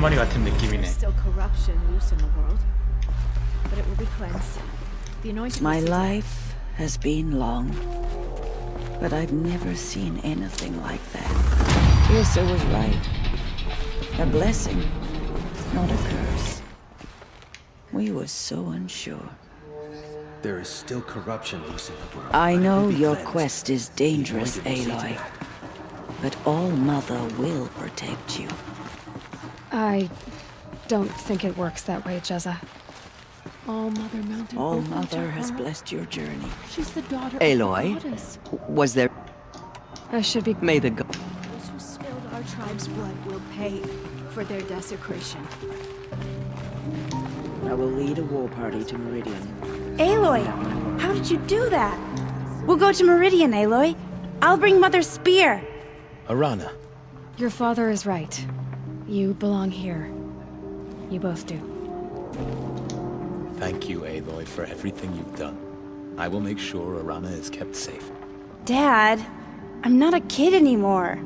뒷머리 같은 느낌이네. Still corruption loose in the world, but it will be cleansed. The anointed. My life has been long, but I've never seen anything like that. Tirsa was right. A blessing, not a curse. We were so unsure. There is still corruption loose in the world. I know your quest is dangerous, Aloy, but All-Mother will protect you. I don't think it works that way, Jezza. All-Mother Mountain. All-Mother has blessed your journey. She's the daughter Aloy, of the goddess. was there... I should be... May the... Those who spilled our tribe's blood will pay for their desecration. I will lead a war party to Meridian. Aloy, how did you do that? We'll go to Meridian, Aloy. I'll bring Mother's spear. Arana. Your father is right. You belong here. You both do. Thank you, Aloy, for everything you've done. I will make sure Arana is kept safe. Dad, I'm not a kid anymore.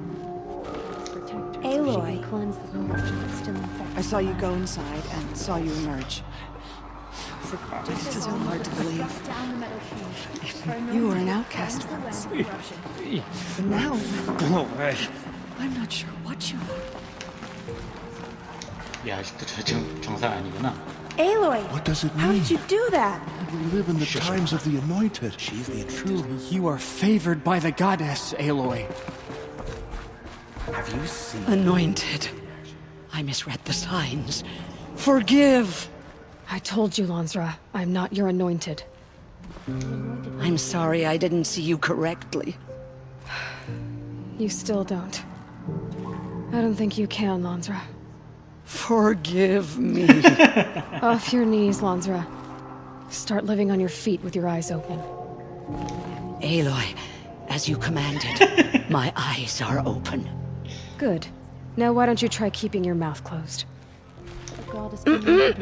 Aloy. I saw you go inside and saw you emerge. It is so hard to believe. You were an outcast once. But now, I'm not sure what you are. 야, 아직도 저 정상 아니구나. Aloy, What does it how mean? did you do that? We live in the times of the anointed. She's the Truly, you are favored by the goddess, Aloy. Have you seen? Anointed. I misread the signs. Forgive! I told you, Lansra, I'm not your anointed. I'm sorry I didn't see you correctly. You still don't. I don't think you can, Lansra. Forgive me. Off your knees, Lansra. Start living on your feet with your eyes open. Aloy, as you commanded, my eyes are open. Good. Now why don't you try keeping your mouth closed? The goddess commanded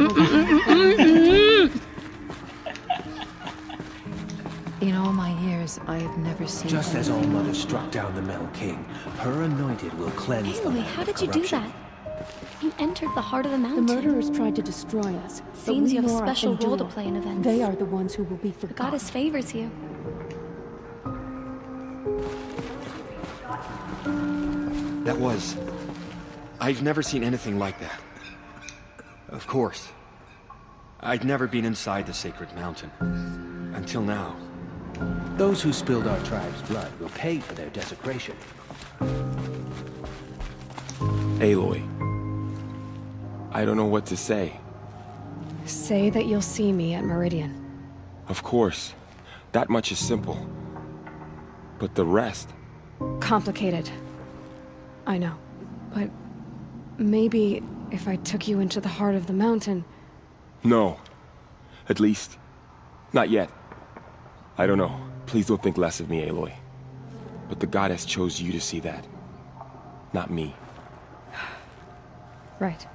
In all my years, I have never seen. Just as All-Mother struck down the Metal King, her anointed will cleanse the Aloy, land how of did you do corruption. that? You entered the heart of the The mountain. murderers tried to destroy us. but Seems we you have a Nora special endure. role to play in events. They are the ones who will be The forgotten. goddess favors you. That was... I've never seen anything like that. Of course. I'd never been inside the sacred mountain. Until now. Those who spilled our tribe's blood will pay for their desecration. Aloy. I don't know what to say. Say that you'll see me at Meridian. Of course. That much is simple. But the rest... Complicated. I know. But maybe if I took you into the heart of the mountain... No. At least, not yet. I don't know. Please don't think less of me, Aloy. But the goddess chose you to see that. Not me. Right.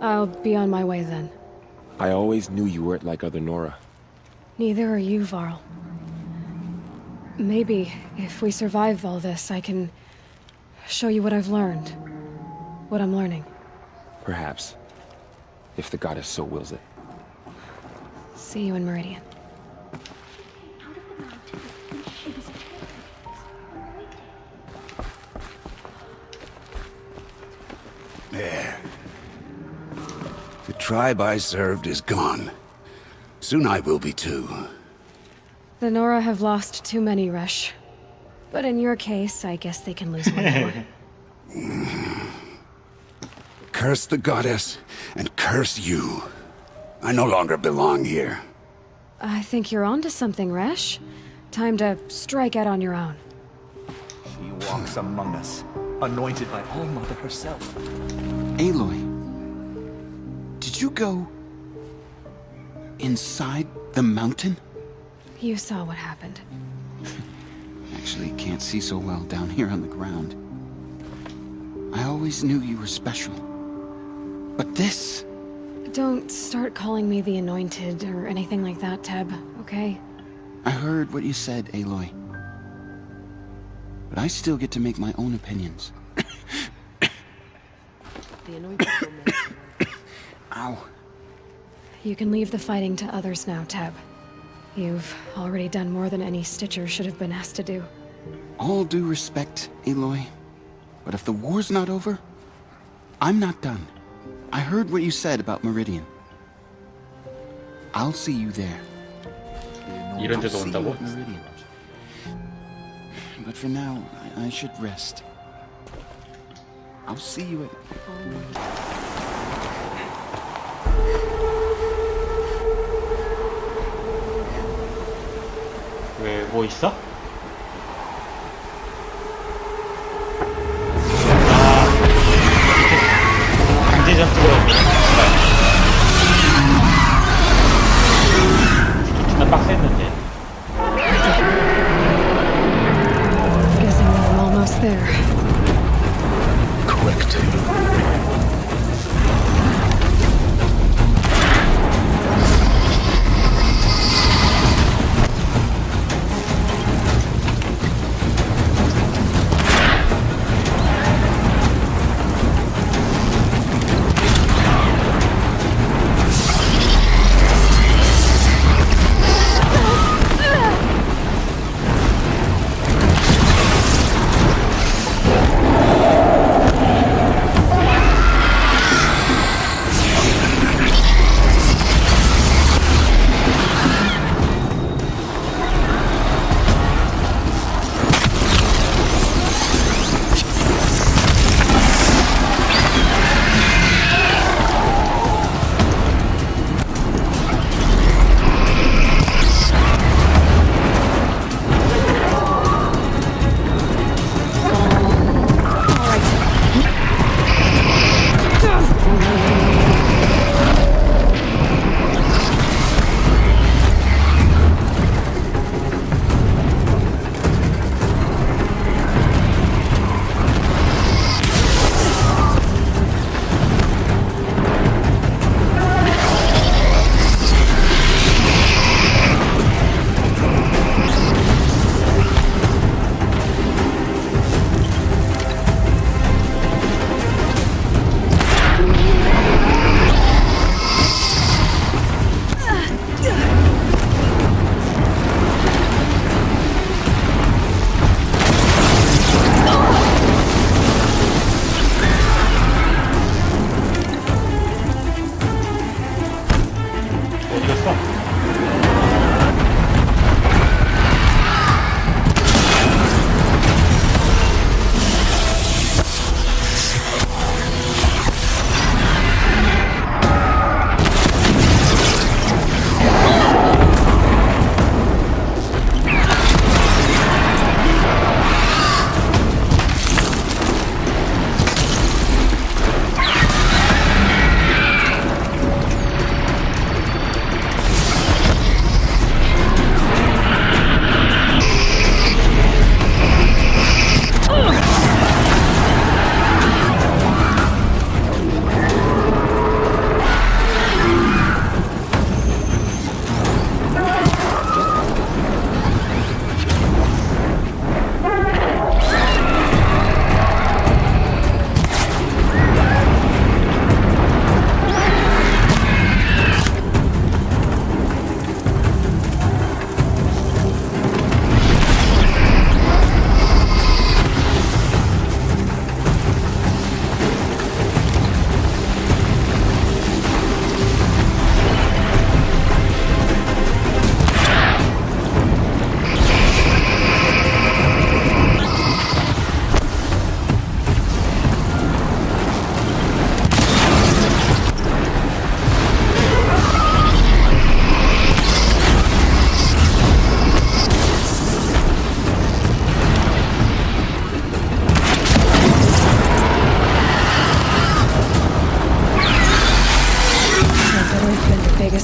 I'll be on my way then. I always knew you weren't like other Nora. Neither are you, Varl. Maybe, if we survive all this, I can show you what I've learned. What I'm learning. Perhaps. If the goddess so wills it. See you in Meridian. There. The tribe I served is gone. Soon I will be too. The Nora have lost too many, Resh. But in your case, I guess they can lose one more. Curse the goddess, and curse you. I no longer belong here. I think you're onto something, Resh. Time to strike out on your own. She walks among us, anointed by All-Mother herself. Aloy, did you go inside the mountain? You saw what happened. Actually, can't see so well down here on the ground. I always knew you were special. But this... Don't start calling me the Anointed or anything like that, Teb, okay? I heard what you said, Aloy. but I still get to make my own opinions. Ow. You can leave the fighting to others now, Tab. You've already done more than any Stitcher should have been asked to do. All due respect, Aloy, but if the war's not over, I'm not done. I heard what you said about Meridian. I'll see you there. 이런 I'll 데도 see you 온다고? at Meridian. But for now, I should rest. I'll see you at... 왜 뭐 있어? 강제 전투로 진짜 빡셌는데. Guessing we're almost there. Correct.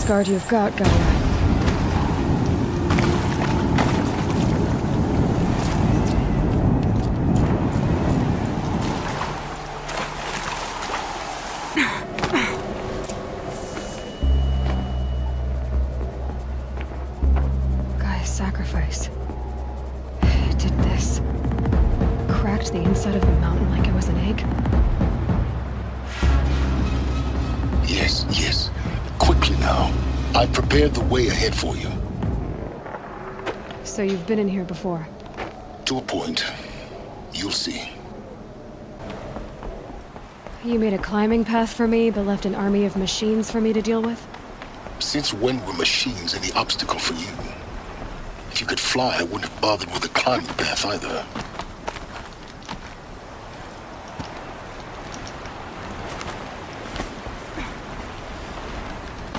guard you've got, Gaia. Gaia's sacrifice. It did this. the inside of the mountain like it was an egg? Yes, yes. Quickly now. I've prepared the way ahead for you. So you've been in here before? To a point. You'll see. You made a climbing path for me, but left an army of machines for me to deal with? Since when were machines any obstacle for you? If you could fly, I wouldn't have bothered with a climbing path either.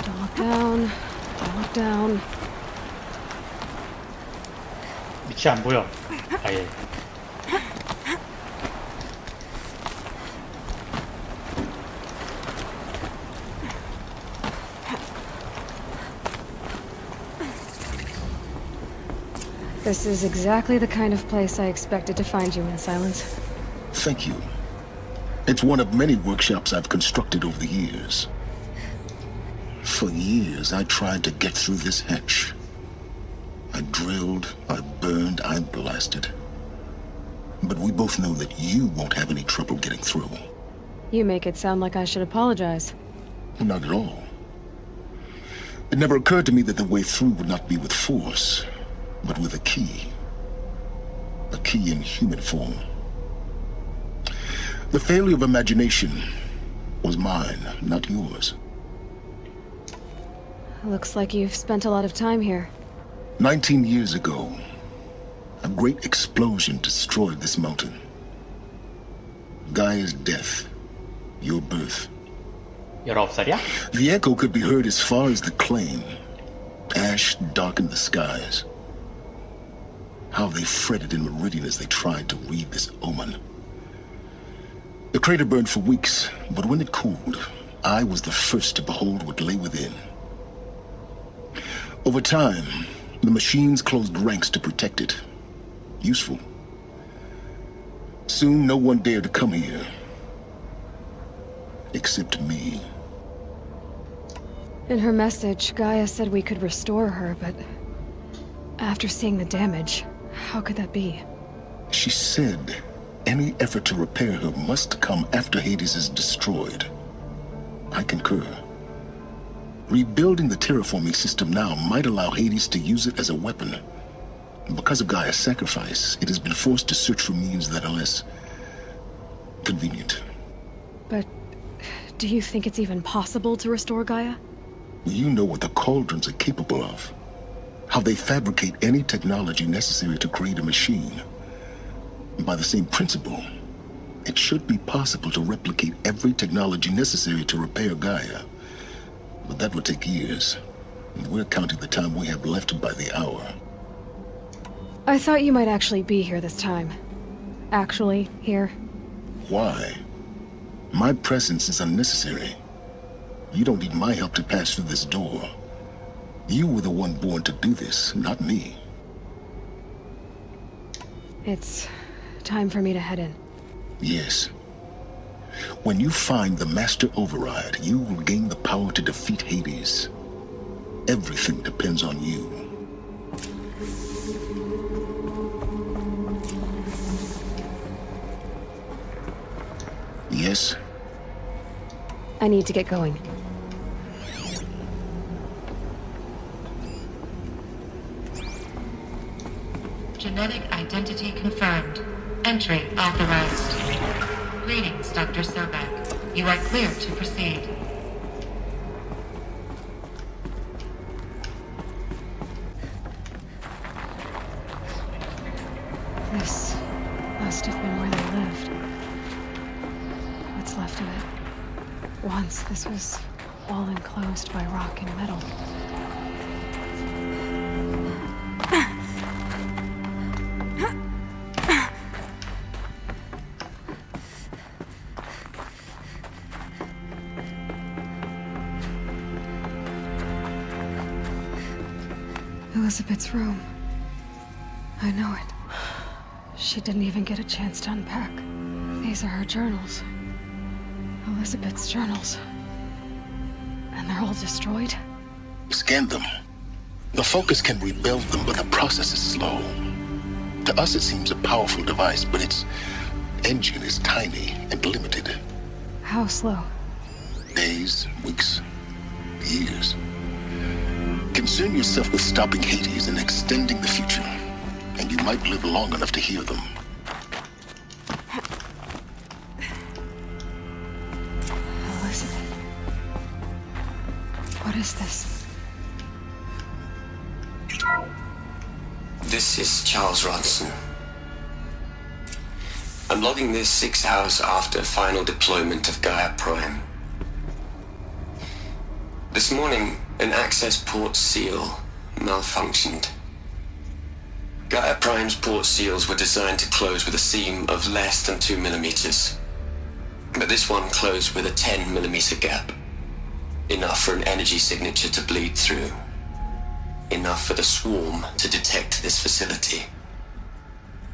Don't look down. Don't look down. 밑이 안 보여. 아예. This is exactly the kind of place I expected to find you in, Silence. Thank you. It's one of many workshops I've constructed over the years. For years, I tried to get through this hatch. I drilled, I burned, I blasted. But we both know that you won't have any trouble getting through. You make it sound like I should apologize. Not at all. It never occurred to me that the way through would not be with force, but with a key. A key in human form. The failure of imagination was mine, not yours. Looks like you've spent a lot of time here. 19 years ago, a great explosion destroyed this mountain. Gaia's death, your birth. 19살이야? The echo could be heard as far as the claim. Ash darkened the skies. How they fretted in Meridian as they tried to read this omen. The crater burned for weeks, but when it cooled, I was the first to behold what lay within. Over time, the machines closed ranks to protect it. Useful. Soon, no one dared to come here. Except me. In her message, Gaia said we could restore her, but after seeing the damage, how could that be? She said any effort to repair her must come after Hades is destroyed. I concur. Rebuilding the terraforming system now might allow Hades to use it as a weapon. Because of Gaia's sacrifice, it has been forced to search for means that are less convenient. But do you think it's even possible to restore Gaia? You know what the cauldrons are capable of. How they fabricate any technology necessary to create a machine. By the same principle, it should be possible to replicate every technology necessary to repair Gaia. But that would take years. And we're counting the time we have left by the hour. I thought you might actually be here this time. Actually, here. Why? My presence is unnecessary. You don't need my help to pass through this door. You were the one born to do this, not me. It's time for me to head in. Yes. When you find the Master Override, you will gain the power to defeat Hades. Everything depends on you. Yes? I need to get going. Genetic identity confirmed. Entry authorized. Greetings, Dr. Sobek. You are clear to proceed. This must have been where they lived. What's left of it. Once this was all enclosed by rock and metal. Elizabeth's room. I know it. She didn't even get a chance to unpack. These are her journals. Elizabeth's journals. And they're all destroyed? Scan them. The Focus can rebuild them, but the process is slow. To us, it seems a powerful device, but it's engine is tiny and limited. How slow? Days, weeks, years. Concern yourself with stopping Hades and extending the future, and you might live long enough to hear them. Elizabeth. What is this? This is Charles Ronson. I'm logging this 6 hours after final deployment of Gaia Prime. This morning, an access port seal malfunctioned. Gaia Prime's port seals were designed to close with a seam of less than 2 millimeters. But this one closed with a 10 millimeter gap. Enough for an energy signature to bleed through. Enough for the swarm to detect this facility.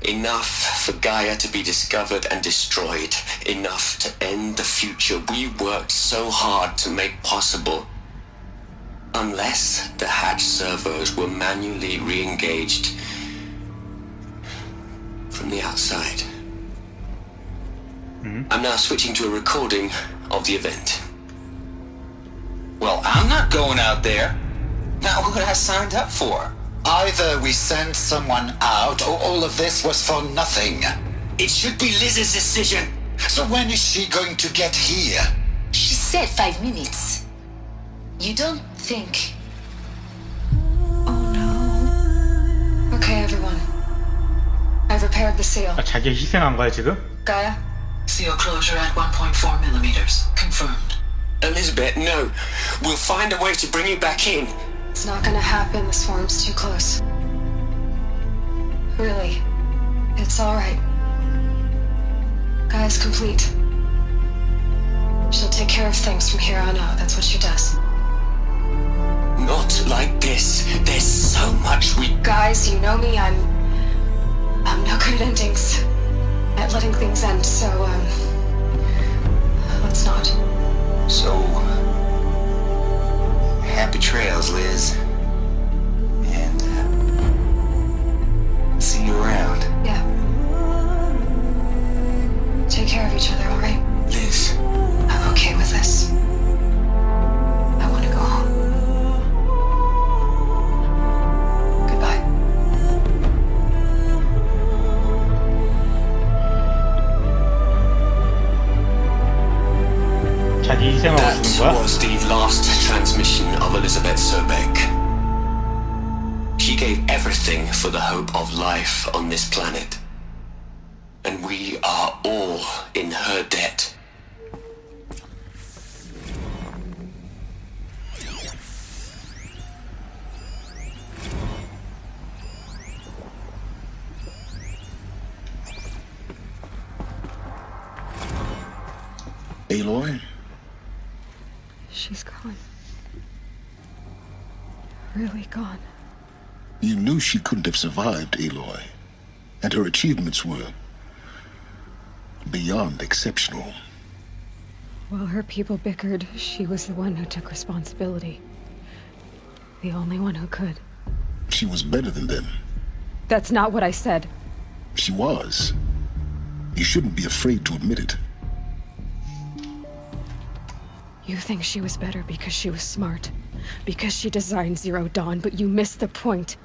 Enough for Gaia to be discovered and destroyed. Enough to end the future we worked so hard to make possible. Unless the hatch servos were manually re-engaged from the outside. I'm now switching to a recording of the event. Well, I'm not going out there. Now, what I signed up for? Either we send someone out, or all of this was for nothing. It should be Liz's decision. So when is she going to get here? She said 5 minutes. You don't think... Okay, everyone. I've repaired the seal. 아, 자기 희생한 거야 지금? Gaia? Seal closure at 1.4 millimeters. Confirmed. Elizabeth, no. We'll find a way to bring you back in. It's not gonna happen. The swarm's too close. Really. It's alright. Gaia's complete. She'll take care of things from here on out. That's what she does. Not like this. There's so much we... Guys, you know me. I'm no good at endings. At letting things end, so, let's not. So... happy trails, Liz. And, see you around. Yeah. Take care of each other, alright? Liz. I'm okay with this. I want to go home. Goodbye. 자기 희생하고 That 죽은 거야? was the last transmission of Elizabeth Sobeck. She gave everything for the hope of life on this planet. And we are all in her debt. Aloy? She's gone. Really gone. You knew she couldn't have survived, Aloy. And her achievements were beyond exceptional. While her people bickered, she was the one who took responsibility. The only one who could. She was better than them. That's not what I said. She was. You shouldn't be afraid to admit it. You think she was better because she was smart, because she designed Zero Dawn, but you missed the point.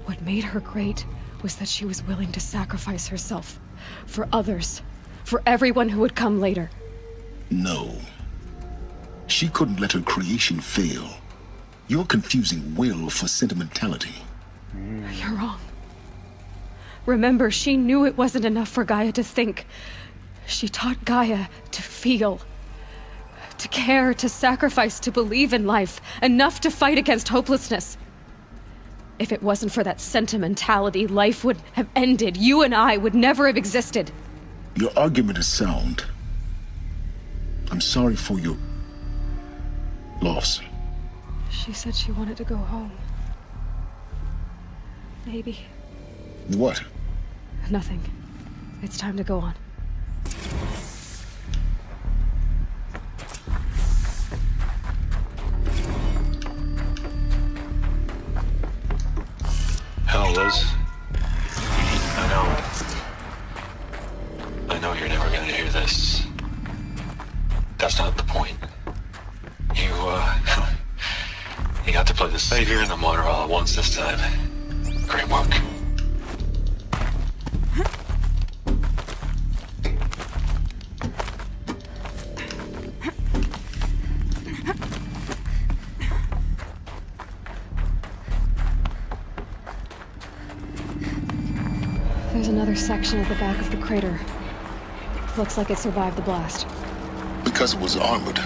What made her great was that she was willing to sacrifice herself for others, for everyone who would come later. No. She couldn't let her creation fail. You're confusing will for sentimentality. You're wrong. Remember, she knew it wasn't enough for Gaia to think. She taught Gaia to feel. To care, to sacrifice, to believe in life, enough to fight against hopelessness. If it wasn't for that sentimentality, life would have ended. You and I would never have existed. Your argument is sound. I'm sorry for your loss. She said she wanted to go home. Maybe. What? Nothing. It's time to go on. Hell, Liz. I know. know you're never gonna hear this. That's not the point. You got to play the savior and the martyr all at once this time. Great work. There's another section at the back of the crater. Looks like it survived the blast. Because it was armored,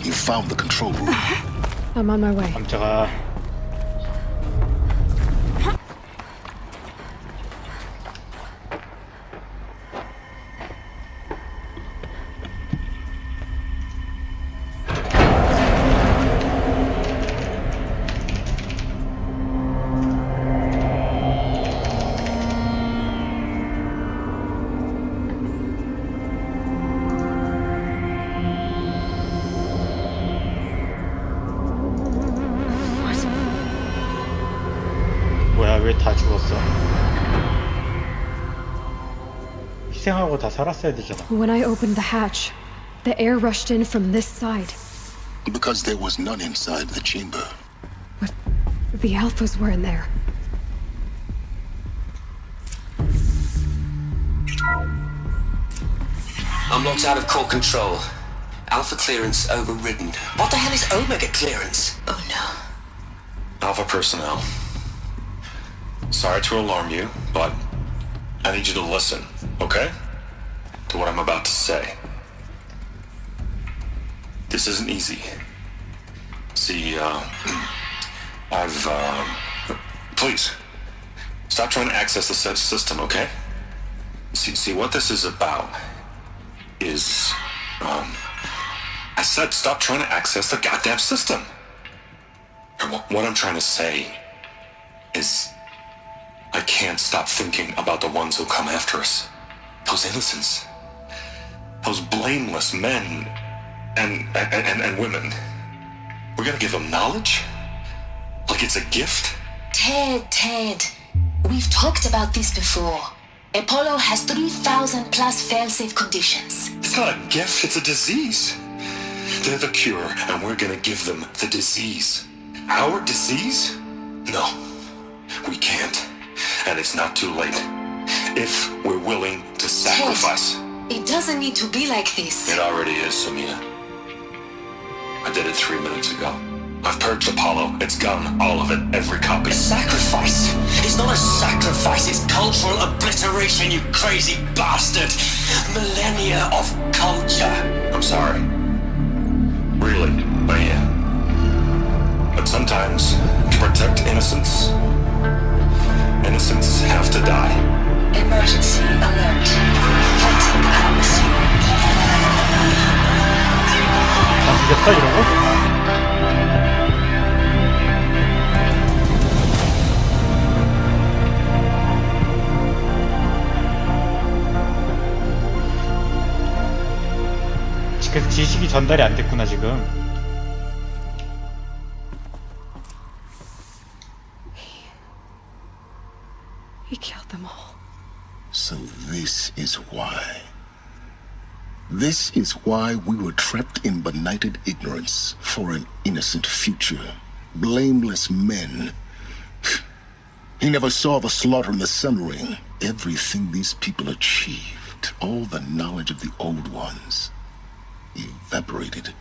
you found the control room. I'm on my way. 깜짝아. 뭐야, 왜 다 죽었어? 희생하고 다 살았어야 되잖아. When I opened the hatch, the air rushed in from this side. Because there was none inside the chamber. But the alphas were in there. I'm locked out of core control. Alpha clearance overridden. What the hell is Omega clearance? Oh no. Alpha personnel. Sorry to alarm you, but I need you to listen, okay? To what I'm about to say. This isn't easy. See, please, stop trying to access the system, okay? See, what this is about is, I said stop trying to access the goddamn system. And what I'm trying to say is, I can't stop thinking about the ones who come after us. Those innocents. Those blameless men and women. We're gonna give them knowledge? Like it's a gift? Ted. We've talked about this before. Apollo has 3,000 plus fail-safe conditions. It's not a gift, it's a disease. They're the cure, and we're gonna give them the disease. Our disease? No, we can't. And it's not too late. If we're willing to sacrifice. Ted, it doesn't need to be like this. It already is, Samina. I did it 3 minutes ago. I've purged Apollo. It's gone. All of it. Every copy. A sacrifice? It's not a sacrifice. It's cultural obliteration, you crazy bastard. Millennia of culture. I'm sorry. Really, I am. But sometimes, to protect innocence, innocents have to die. Emergency alert. Fighting atmosphere. 다 죽였다 이러고? 그래서 지식이 전달이 안 됐구나 지금. He killed them all. So this is why. This is why we were trapped in benighted ignorance for an innocent future. Blameless men. He never saw the slaughter in the Sun Ring. Everything these people achieved, all the knowledge of the old ones, evaporated,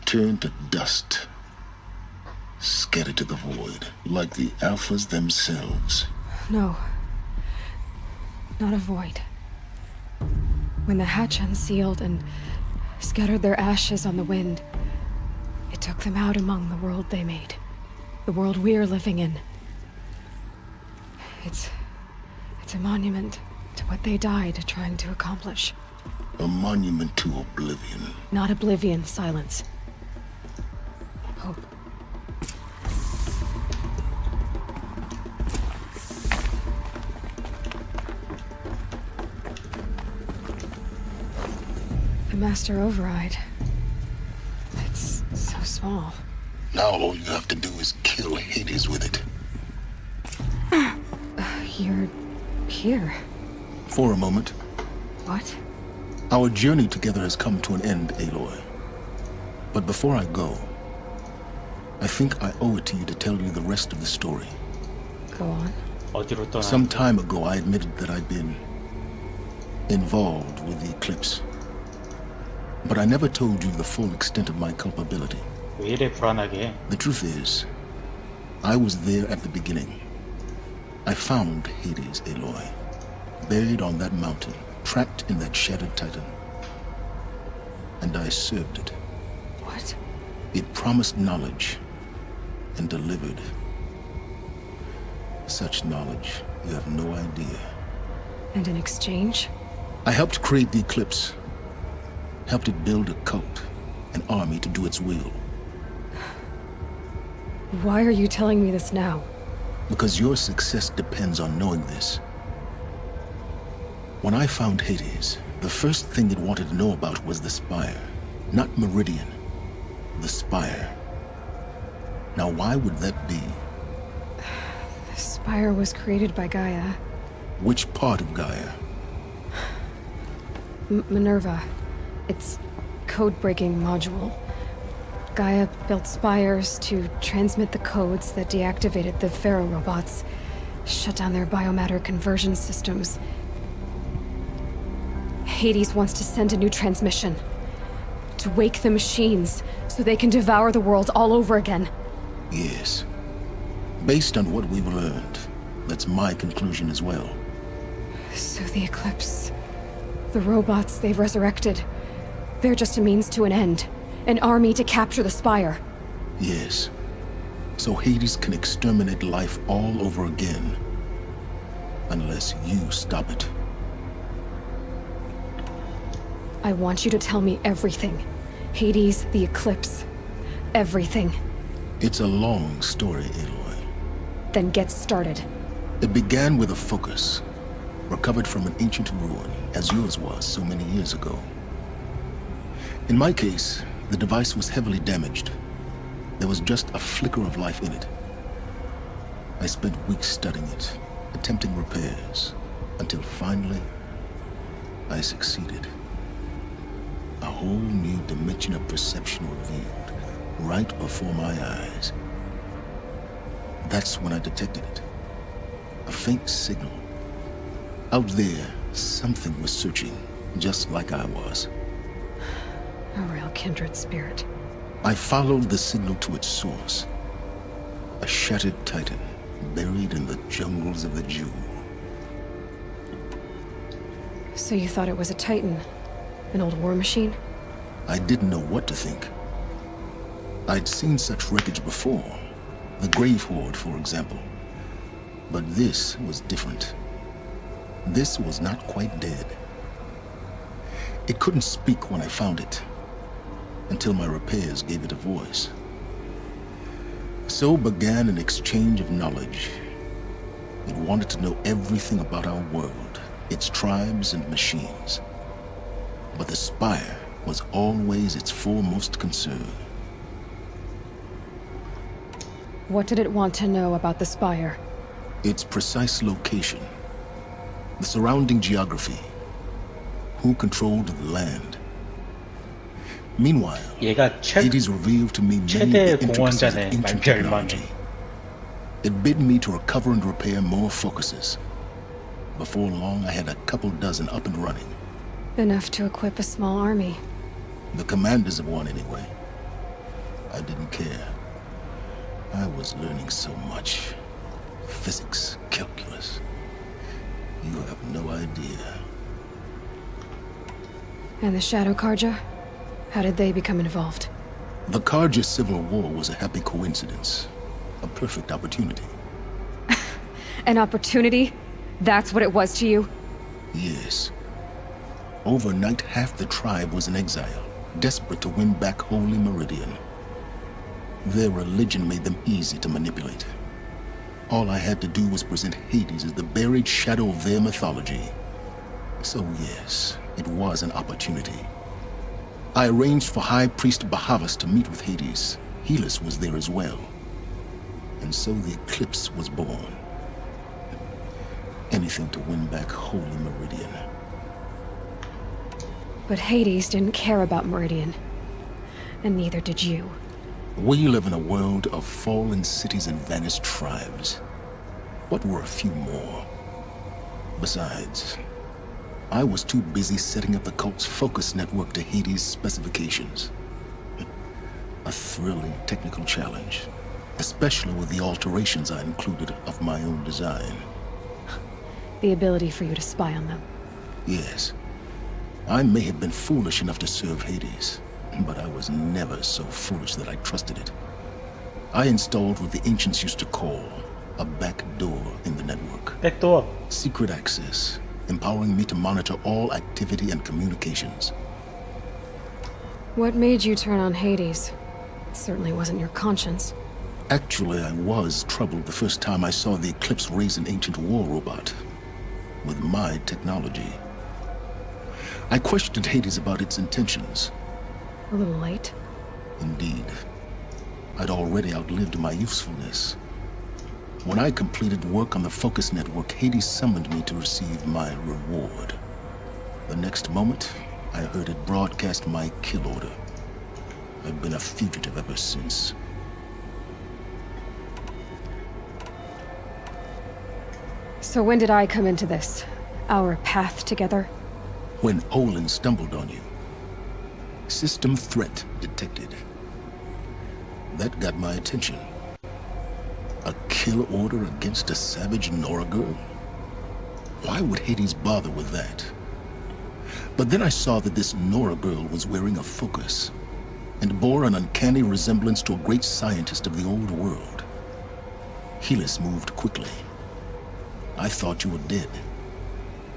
turned to dust, scattered to the void, like the Alphas themselves. No. Not a void. When the hatch unsealed and scattered their ashes on the wind, it took them out among the world they made. The world we're living in. It's a monument to what they died trying to accomplish. A monument to oblivion. Not oblivion, silence. Hope. The Master Override. It's so small. Now all you have to do is kill Hades with it. You're here. For a moment. What? Our journey together has come to an end, Aloy. But before I go, I think I owe it to you to tell you the rest of the story. Go on. 어디로 떠나? Some time ago, I admitted that I'd been involved with the eclipse. But I never told you the full extent of my culpability. 왜 이래 불안하게? The truth is, I was there at the beginning. I found Hades, Aloy, buried on that mountain, trapped in that shattered titan. And I served it. What? It promised knowledge and delivered. Such knowledge, you have no idea. And in exchange? I helped create the eclipse. Helped it build a cult, an army to do its will. Why are you telling me this now? Because your success depends on knowing this. When I found Hades, the first thing it wanted to know about was the Spire. Not Meridian. The Spire. Now why would that be? The Spire was created by Gaia. Which part of Gaia? Minerva. Its code-breaking module. Gaia built spires to transmit the codes that deactivated the Pharaoh robots, shut down their biomatter conversion systems. Hades wants to send a new transmission. To wake the machines, so they can devour the world all over again. Yes. Based on what we've learned, that's my conclusion as well. So the Eclipse... the robots they've resurrected... they're just a means to an end. An army to capture the Spire. Yes. So Hades can exterminate life all over again. Unless you stop it. I want you to tell me everything. Hades, the Eclipse. Everything. It's a long story, Aloy. Then get started. It began with a focus, recovered from an ancient ruin, as yours was so many years ago. In my case, the device was heavily damaged. There was just a flicker of life in it. I spent weeks studying it, attempting repairs, until finally, I succeeded. A whole new dimension of perception revealed, right before my eyes. That's when I detected it. A faint signal. Out there, something was searching, just like I was. A real kindred spirit. I followed the signal to its source. A shattered titan, buried in the jungles of the Jewel. So you thought it was a titan? An old war machine? I didn't know what to think. I'd seen such wreckage before. The Grave Horde, for example. But this was different. This was not quite dead. It couldn't speak when I found it, until my repairs gave it a voice. So began an exchange of knowledge. It wanted to know everything about our world, its tribes and machines. But the Spire was always its foremost concern. What did it want to know about the Spire? Its precise location, the surrounding geography, who controlled the land. Meanwhile, Hades revealed to me many of the intricacies of ancient technology. It bid me to recover and repair more focuses. Before long, I had a couple dozen up and running. Enough to equip a small army. The commanders of one, anyway. I didn't care. I was learning so much. Physics, calculus. You have no idea. And the Shadow Karja? How did they become involved? The Karja Civil War was a happy coincidence. A perfect opportunity. An opportunity? That's what it was to you? Yes. Overnight, half the tribe was in exile, desperate to win back Holy Meridian. Their religion made them easy to manipulate. All I had to do was present Hades as the buried shadow of their mythology. So yes, it was an opportunity. I arranged for High Priest Bahavas to meet with Hades. Helis was there as well. And so the Eclipse was born. Anything to win back Holy Meridian. But Hades didn't care about Meridian. And neither did you. We live in a world of fallen cities and vanished tribes. What were a few more? Besides, I was too busy setting up the cult's focus network to Hades' specifications. A thrilling technical challenge, especially with the alterations I included of my own design. The ability for you to spy on them. Yes. I may have been foolish enough to serve Hades, but I was never so foolish that I trusted it. I installed what the ancients used to call a back door in the network. Back door. Secret access, empowering me to monitor all activity and communications. What made you turn on Hades? It certainly wasn't your conscience. Actually, I was troubled the first time I saw the Eclipse raise an ancient war robot with my technology. I questioned Hades about its intentions. A little late. Indeed. I'd already outlived my usefulness. When I completed work on the Focus Network, Hades summoned me to receive my reward. The next moment, I heard it broadcast my kill order. I've been a fugitive ever since. So when did I come into this? Our path together? When Olin stumbled on you. System threat detected. That got my attention. A kill order against a savage Nora girl? Why would Hades bother with that? But then I saw that this Nora girl was wearing a focus and bore an uncanny resemblance to a great scientist of the old world. Helis moved quickly. I thought you were dead.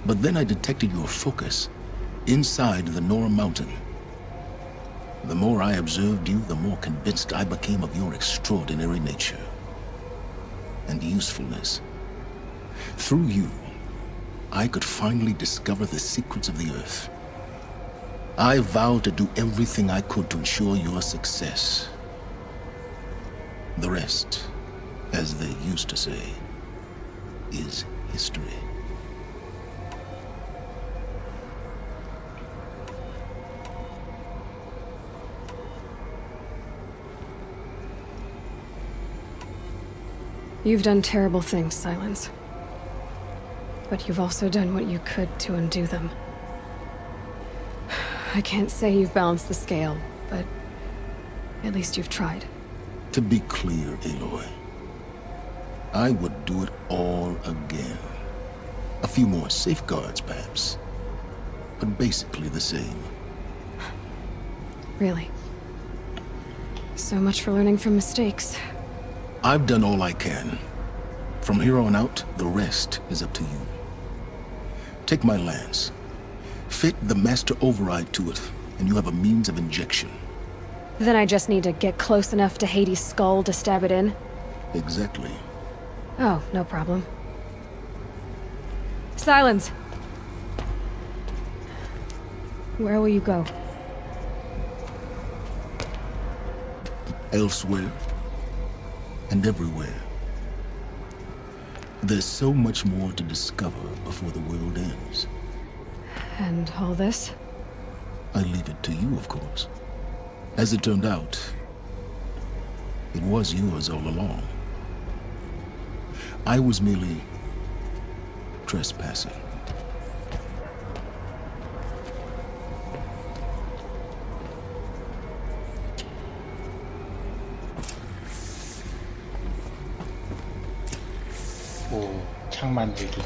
But then I detected your focus inside the Nora mountain. The more I observed you, the more convinced I became of your extraordinary nature and usefulness. Through you, I could finally discover the secrets of the Earth. I vowed to do everything I could to ensure your success. The rest, as they used to say, is history. You've done terrible things, Silence. But you've also done what you could to undo them. I can't say you've balanced the scale, but at least you've tried. To be clear, Aloy, I would do it all again. A few more safeguards, perhaps, but basically the same. Really? So much for learning from mistakes. I've done all I can. From here on out, the rest is up to you. Take my lance. Fit the master override to it, and you have a means of injection. Then I just need to get close enough to Hades' skull to stab it in? Exactly. Oh, no problem. Silence! Where will you go? Elsewhere. And everywhere. There's so much more to discover before the world ends. And all this? I leave it to you, of course. As it turned out, it was yours all along. I was merely trespassing. 오, 창 만들기.